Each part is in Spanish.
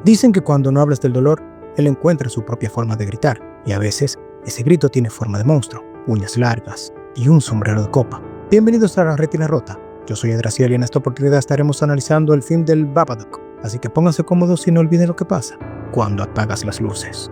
Dicen que cuando no hablas del dolor, él encuentra su propia forma de gritar, y a veces ese grito tiene forma de monstruo, uñas largas y un sombrero de copa. Bienvenidos a La Retina Rota. Yo soy Edraciel y en esta oportunidad estaremos analizando el film del Babadook. Así que pónganse cómodos y no olviden lo que pasa cuando apagas las luces.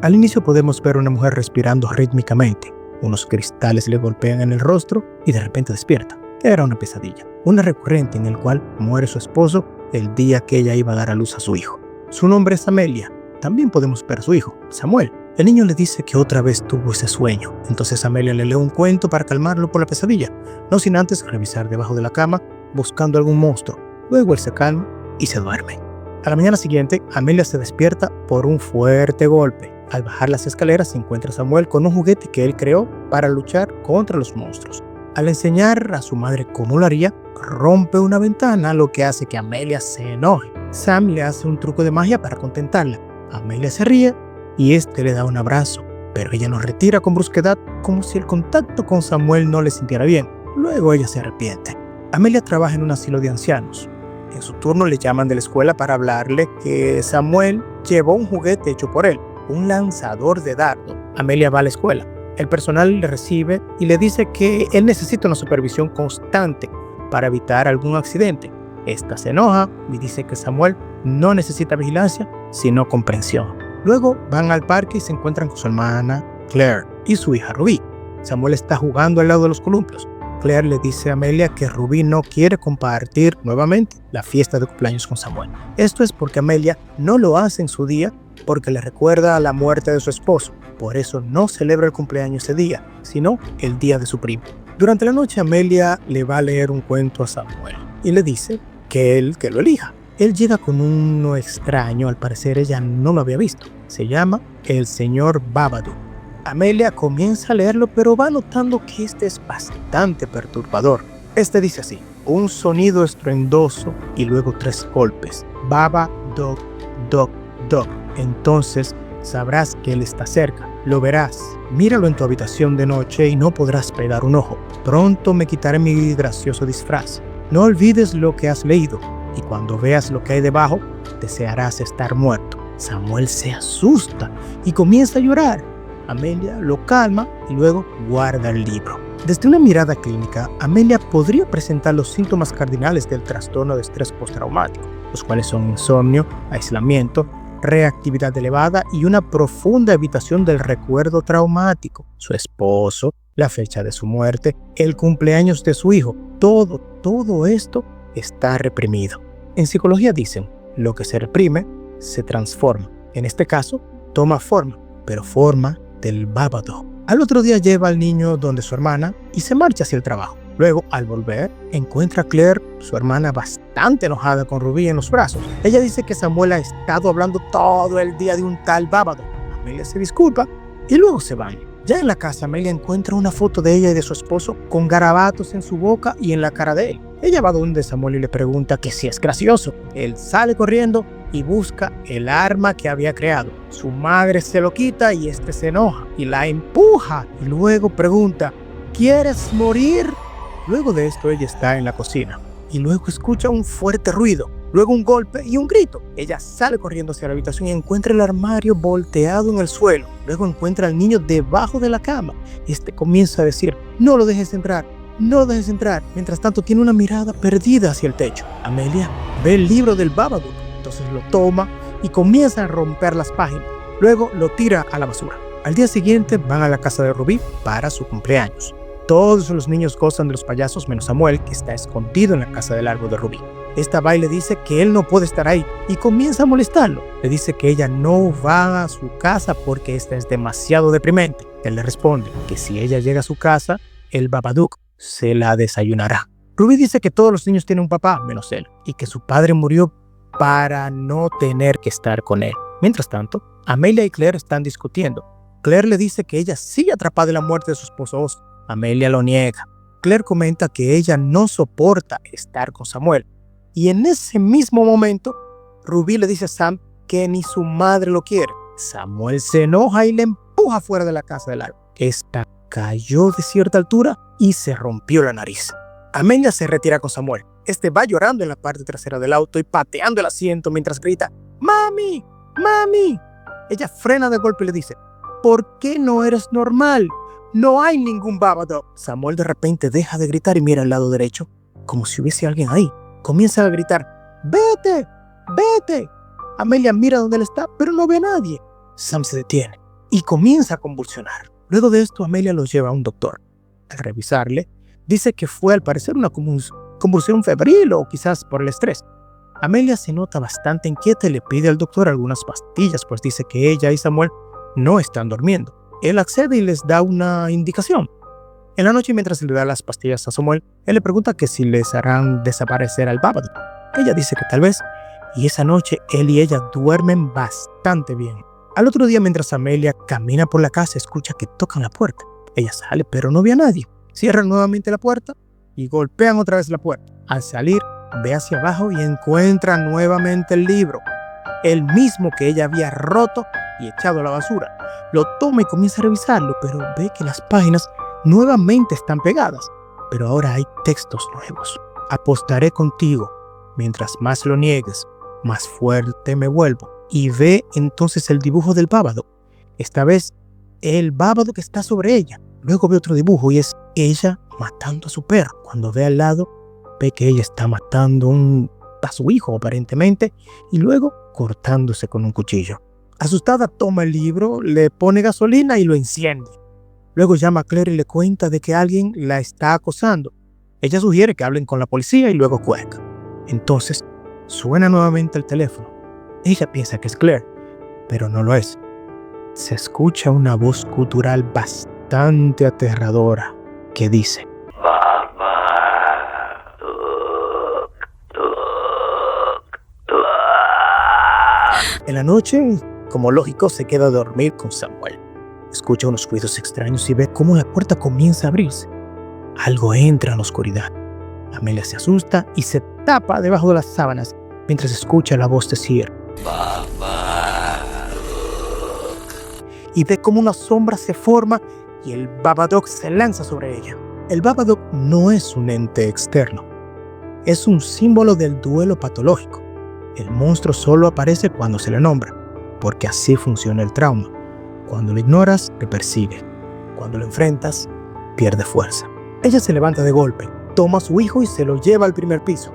Al inicio podemos ver a una mujer respirando rítmicamente. Unos cristales le golpean en el rostro y de repente despierta. Era una pesadilla, una recurrente en el cual muere su esposo el día que ella iba a dar a luz a su hijo. Su nombre es Amelia. También podemos ver a su hijo, Samuel. El niño le dice que otra vez tuvo ese sueño. Entonces Amelia le lee un cuento para calmarlo por la pesadilla, no sin antes revisar debajo de la cama buscando algún monstruo. Luego él se calma y se duerme. A la mañana siguiente, Amelia se despierta por un fuerte golpe. Al bajar las escaleras se encuentra Samuel con un juguete que él creó para luchar contra los monstruos. Al enseñar a su madre cómo lo haría, rompe una ventana, lo que hace que Amelia se enoje. Sam le hace un truco de magia para contentarla. Amelia se ríe y este le da un abrazo, pero ella lo retira con brusquedad, como si el contacto con Samuel no le sintiera bien. Luego ella se arrepiente. Amelia trabaja en un asilo de ancianos. En su turno le llaman de la escuela para hablarle que Samuel llevó un juguete hecho por él, un lanzador de dardo. Amelia va a la escuela. El personal le recibe y le dice que él necesita una supervisión constante para evitar algún accidente. Esta se enoja y dice que Samuel no necesita vigilancia, sino comprensión. Luego van al parque y se encuentran con su hermana Claire y su hija Ruby. Samuel está jugando al lado de los columpios. Claire le dice a Amelia que Ruby no quiere compartir nuevamente la fiesta de cumpleaños con Samuel. Esto es porque Amelia no lo hace en su día porque le recuerda la muerte de su esposo. Por eso no celebra el cumpleaños ese día, sino el día de su primo. Durante la noche Amelia le va a leer un cuento a Samuel y le dice que él que lo elija. Él llega con uno extraño, al parecer ella no lo había visto. Se llama El Señor Babadook. Amelia comienza a leerlo, pero va notando que este es bastante perturbador. Este dice así: un sonido estruendoso y luego 3 golpes. Babadook, doc, doc. Entonces sabrás que él está cerca. Lo verás. Míralo en tu habitación de noche y no podrás pegar un ojo. Pronto me quitaré mi gracioso disfraz. No olvides lo que has leído, y cuando veas lo que hay debajo, desearás estar muerto. Samuel se asusta y comienza a llorar. Amelia lo calma y luego guarda el libro. Desde una mirada clínica, Amelia podría presentar los síntomas cardinales del trastorno de estrés postraumático, los cuales son insomnio, aislamiento, reactividad elevada y una profunda evitación del recuerdo traumático. Su esposo, la fecha de su muerte, el cumpleaños de su hijo, todo esto está reprimido. En psicología dicen, lo que se reprime se transforma. En este caso, toma forma, pero forma del Babadook. Al otro día lleva al niño donde su hermana y se marcha hacia el trabajo. Luego, al volver, encuentra a Claire, su hermana, bastante enojada con Ruby en los brazos. Ella dice que Samuel ha estado hablando todo el día de un tal Babadook. Amelia se disculpa y luego se van. Ya en la casa, Amelia encuentra una foto de ella y de su esposo con garabatos en su boca y en la cara de él. Ella va donde Samuel y le pregunta que si es gracioso. Él sale corriendo y busca el arma que había creado. Su madre se lo quita y este se enoja y la empuja. Y luego pregunta, ¿quieres morir? Luego de esto ella está en la cocina y luego escucha un fuerte ruido. Luego un golpe y un grito. Ella sale corriendo hacia la habitación y encuentra el armario volteado en el suelo. Luego encuentra al niño debajo de la cama. Este comienza a decir, no lo dejes entrar, no lo dejes entrar. Mientras tanto tiene una mirada perdida hacia el techo. Amelia ve el libro del Babadook, entonces lo toma y comienza a romper las páginas. Luego lo tira a la basura. Al día siguiente van a la casa de Ruby para su cumpleaños. Todos los niños gozan de los payasos menos Samuel, que está escondido en la casa del árbol de Ruby. Esta va y le dice que él no puede estar ahí y comienza a molestarlo. Le dice que ella no va a su casa porque esta es demasiado deprimente. Él le responde que si ella llega a su casa, el Babadook se la desayunará. Ruby dice que todos los niños tienen un papá, menos él, y que su padre murió para no tener que estar con él. Mientras tanto, Amelia y Claire están discutiendo. Claire le dice que ella sigue atrapada en la muerte de su esposo Oz. Amelia lo niega. Claire comenta que ella no soporta estar con Samuel. Y en ese mismo momento, Ruby le dice a Sam que ni su madre lo quiere. Samuel se enoja y le empuja fuera de la casa del árbol. Esta cayó de cierta altura y se rompió la nariz. Amelia se retira con Samuel. Este va llorando en la parte trasera del auto y pateando el asiento mientras grita: ¡Mami! ¡Mami! Ella frena de golpe y le dice: ¿por qué no eres normal? No hay ningún Babadook. Samuel de repente deja de gritar y mira al lado derecho, como si hubiese alguien ahí. Comienza a gritar: ¡vete! ¡vete! Amelia mira donde él está, pero no ve a nadie. Sam se detiene y comienza a convulsionar. Luego de esto, Amelia lo lleva a un doctor. Al revisarle, dice que fue al parecer una convulsión febril o quizás por el estrés. Amelia se nota bastante inquieta y le pide al doctor algunas pastillas, pues dice que ella y Samuel no están durmiendo. Él accede y les da una indicación. En la noche, mientras le da las pastillas a Samuel, él le pregunta que si les harán desaparecer al Babadook. Ella dice que tal vez, y esa noche él y ella duermen bastante bien. Al otro día, mientras Amelia camina por la casa, escucha que tocan la puerta. Ella sale, pero no ve a nadie. Cierran nuevamente la puerta y golpean otra vez la puerta. Al salir, ve hacia abajo y encuentra nuevamente el libro, el mismo que ella había roto y echado a la basura. Lo toma y comienza a revisarlo, pero ve que las páginas nuevamente están pegadas, pero ahora hay textos nuevos. Apostaré contigo, mientras más lo niegues, más fuerte me vuelvo. Y ve entonces el dibujo del Babadook. Esta vez el Babadook está sobre ella. Luego ve otro dibujo y es ella matando a su perro. Cuando ve al lado, ve que ella está matando a su hijo aparentemente y luego cortándose con un cuchillo. Asustada, toma el libro, le pone gasolina y lo enciende. Luego llama a Claire y le cuenta de que alguien la está acosando. Ella sugiere que hablen con la policía y luego cuelga. Entonces suena nuevamente el teléfono. Ella piensa que es Claire, pero no lo es. Se escucha una voz gutural bastante aterradora que dice: En la noche, como lógico, se queda a dormir con Samuel. Escucha unos ruidos extraños y ve cómo la puerta comienza a abrirse. Algo entra en la oscuridad. Amelia se asusta y se tapa debajo de las sábanas mientras escucha la voz decir: y ve cómo una sombra se forma y el Babadook se lanza sobre ella. El Babadook no es un ente externo. Es un símbolo del duelo patológico. El monstruo solo aparece cuando se le nombra, porque así funciona el trauma. Cuando lo ignoras, te persigue. Cuando lo enfrentas, pierde fuerza. Ella se levanta de golpe, toma a su hijo y se lo lleva al primer piso.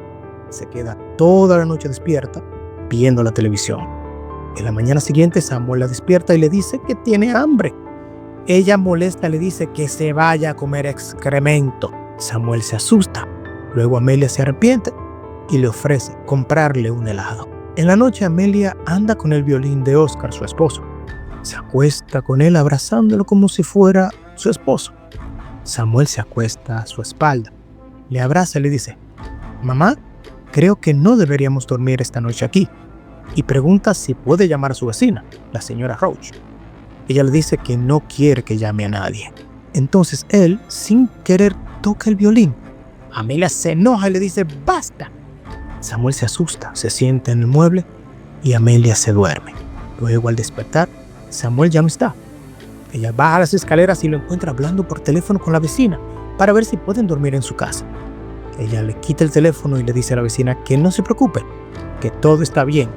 Se queda toda la noche despierta, viendo la televisión. En la mañana siguiente, Samuel la despierta y le dice que tiene hambre. Ella, molesta, le dice que se vaya a comer excremento. Samuel se asusta. Luego Amelia se arrepiente y le ofrece comprarle un helado. En la noche, Amelia anda con el violín de Oscar, su esposo. Se acuesta con él abrazándolo como si fuera su esposo. Samuel se acuesta a su espalda, le abraza y le dice: mamá, creo que no deberíamos dormir esta noche aquí. Y pregunta si puede llamar a su vecina, la señora Roach. Ella le dice que no quiere que llame a nadie. Entonces él, sin querer, toca el violín. Amelia se enoja y le dice: ¡basta! Samuel se asusta, se sienta en el mueble y Amelia se duerme. Luego, al despertar, Samuel ya no está. Ella baja las escaleras y lo encuentra hablando por teléfono con la vecina para ver si pueden dormir en su casa. Ella le quita el teléfono y le dice a la vecina que no se preocupe, que todo está bien.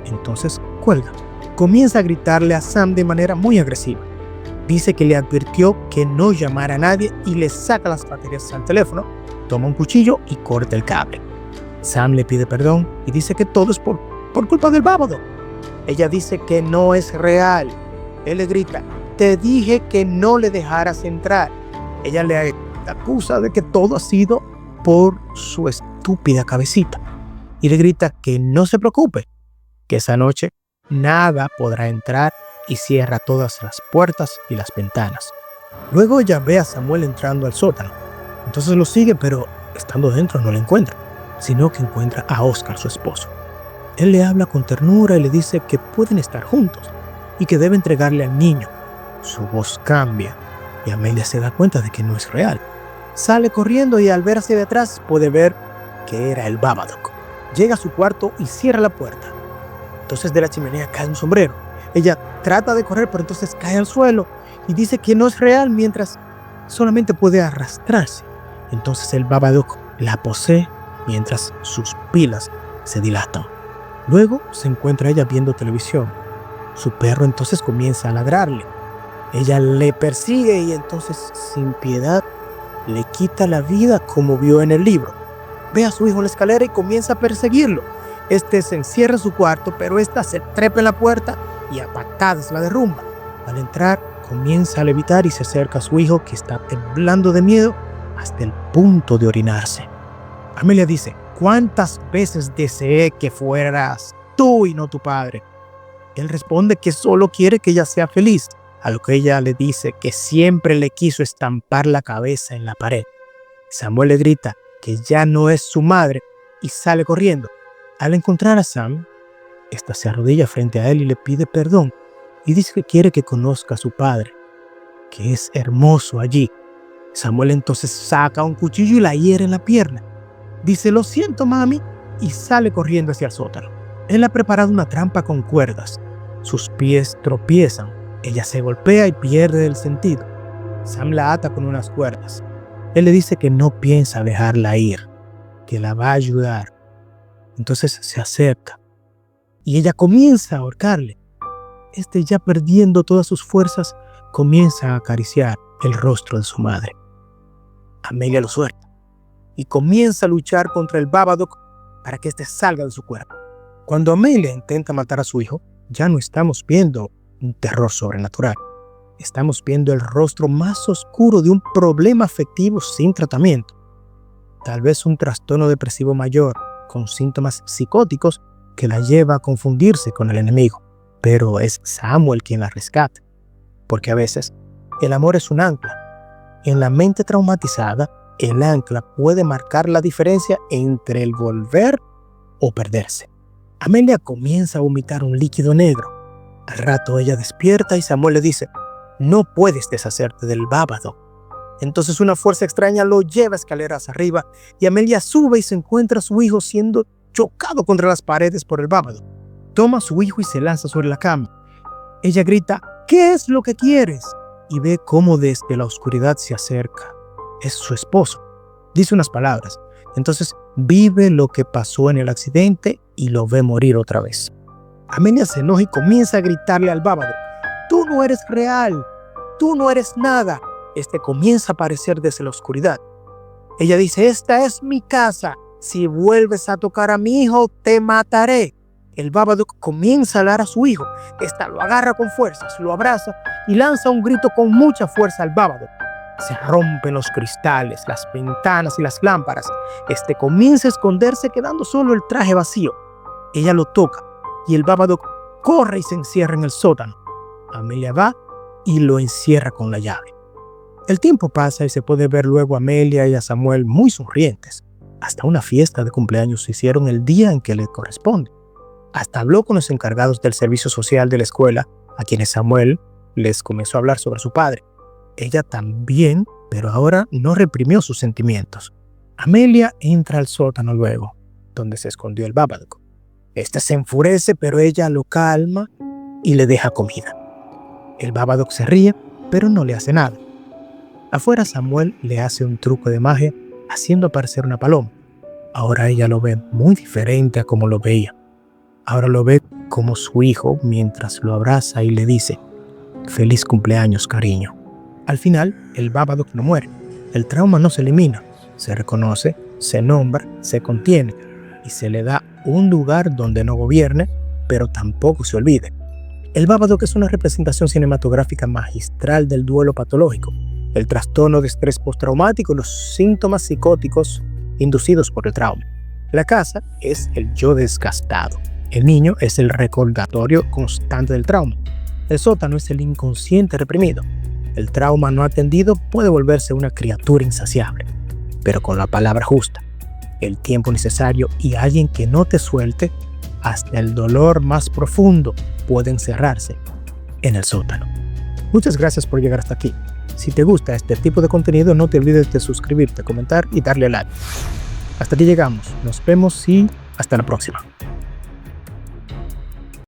Entonces cuelga. Comienza a gritarle a Sam de manera muy agresiva. Dice que le advirtió que no llamara a nadie y le saca las baterías al teléfono, toma un cuchillo y corta el cable. Sam le pide perdón y dice que todo es por culpa del Babadook. Ella dice que no es real. Él le grita: te dije que no le dejaras entrar. Ella le acusa de que todo ha sido por su estúpida cabecita y le grita que no se preocupe, que esa noche nada podrá entrar y cierra todas las puertas y las ventanas. Luego ella ve a Samuel entrando al sótano. Entonces lo sigue, pero estando dentro no lo encuentra, sino que encuentra a Oscar, su esposo. Él le habla con ternura y le dice que pueden estar juntos y que debe entregarle al niño. Su voz cambia y Amelia se da cuenta de que no es real. Sale corriendo y al ver hacia detrás puede ver que era el Babadook. Llega a su cuarto y cierra la puerta. Entonces de la chimenea cae un sombrero. Ella trata de correr, pero entonces cae al suelo y dice que no es real mientras solamente puede arrastrarse. Entonces el Babadook la posee mientras sus pupilas se dilatan. Luego se encuentra ella viendo televisión. Su perro entonces comienza a ladrarle. Ella le persigue y entonces, sin piedad, le quita la vida como vio en el libro. Ve a su hijo en la escalera y comienza a perseguirlo. Este se encierra en su cuarto, pero esta se trepa en la puerta y a patadas la derrumba. Al entrar, comienza a levitar y se acerca a su hijo, que está temblando de miedo hasta el punto de orinarse. Amelia dice: ¿cuántas veces deseé que fueras tú y no tu padre? Él responde que solo quiere que ella sea feliz, a lo que ella le dice que siempre le quiso estampar la cabeza en la pared. Samuel le grita que ya no es su madre y sale corriendo. Al encontrar a Sam, esta se arrodilla frente a él y le pide perdón y dice que quiere que conozca a su padre, que es hermoso allí. Samuel entonces saca un cuchillo y la hiere en la pierna. Dice: lo siento, mami, y sale corriendo hacia el sótano. Él ha preparado una trampa con cuerdas. Sus pies tropiezan. Ella se golpea y pierde el sentido. Sam la ata con unas cuerdas. Él le dice que no piensa dejarla ir, que la va a ayudar. Entonces se acerca y ella comienza a ahorcarle. Ya perdiendo todas sus fuerzas, comienza a acariciar el rostro de su madre. Amelia lo suelta y comienza a luchar contra el Babadook para que salga de su cuerpo. Cuando Amelia intenta matar a su hijo, ya no estamos viendo un terror sobrenatural. Estamos viendo el rostro más oscuro de un problema afectivo sin tratamiento. Tal vez un trastorno depresivo mayor, con síntomas psicóticos que la lleva a confundirse con el enemigo. Pero es Samuel quien la rescata, porque a veces el amor es un ancla. En la mente traumatizada, el ancla puede marcar la diferencia entre el volver o perderse. Amelia comienza a vomitar un líquido negro. Al rato ella despierta y Samuel le dice: no puedes deshacerte del Babadook. Entonces una fuerza extraña lo lleva escaleras arriba y Amelia sube y se encuentra a su hijo siendo chocado contra las paredes por el Babadook. Toma a su hijo y se lanza sobre la cama. Ella grita: ¿qué es lo que quieres? Y ve cómo desde la oscuridad se acerca. Es su esposo. Dice unas palabras. Entonces vive lo que pasó en el accidente y lo ve morir otra vez. Amelia se enoja y comienza a gritarle al Babadook: tú no eres real, tú no eres nada. Comienza a aparecer desde la oscuridad. Ella dice: esta es mi casa, si vuelves a tocar a mi hijo te mataré. El Babadook comienza a alar a su hijo. Lo agarra con fuerzas, lo abraza y lanza un grito con mucha fuerza al Babadook. Se rompen los cristales, las ventanas y las lámparas. Comienza a esconderse, quedando solo el traje vacío. Ella lo toca y el Babadook corre y se encierra en el sótano. Amelia va y lo encierra con la llave. El tiempo pasa y se puede ver luego a Amelia y a Samuel muy sonrientes. Hasta una fiesta de cumpleaños se hicieron el día en que le corresponde. Hasta habló con los encargados del servicio social de la escuela, a quienes Samuel les comenzó a hablar sobre su padre. Ella también, pero ahora no reprimió sus sentimientos. Amelia entra al sótano luego, donde se escondió el Babadook. Se enfurece, pero ella lo calma y le deja comida. El Babadook se ríe, pero no le hace nada. Afuera Samuel le hace un truco de magia, haciendo aparecer una paloma. Ahora ella lo ve muy diferente a como lo veía. Ahora lo ve como su hijo mientras lo abraza y le dice: feliz cumpleaños, cariño. Al final, el Babadook no muere. El trauma no se elimina. Se reconoce, se nombra, se contiene y se le da un lugar donde no gobierne, pero tampoco se olvide. El Babadook es una representación cinematográfica magistral del duelo patológico, el trastorno de estrés postraumático y los síntomas psicóticos inducidos por el trauma. La casa es el yo desgastado. El niño es el recordatorio constante del trauma. El sótano es el inconsciente reprimido. El trauma no atendido puede volverse una criatura insaciable, pero con la palabra justa, el tiempo necesario y alguien que no te suelte, hasta el dolor más profundo puede encerrarse en el sótano. Muchas gracias por llegar hasta aquí. Si te gusta este tipo de contenido, no te olvides de suscribirte, comentar y darle like. Hasta aquí llegamos. Nos vemos y hasta la próxima.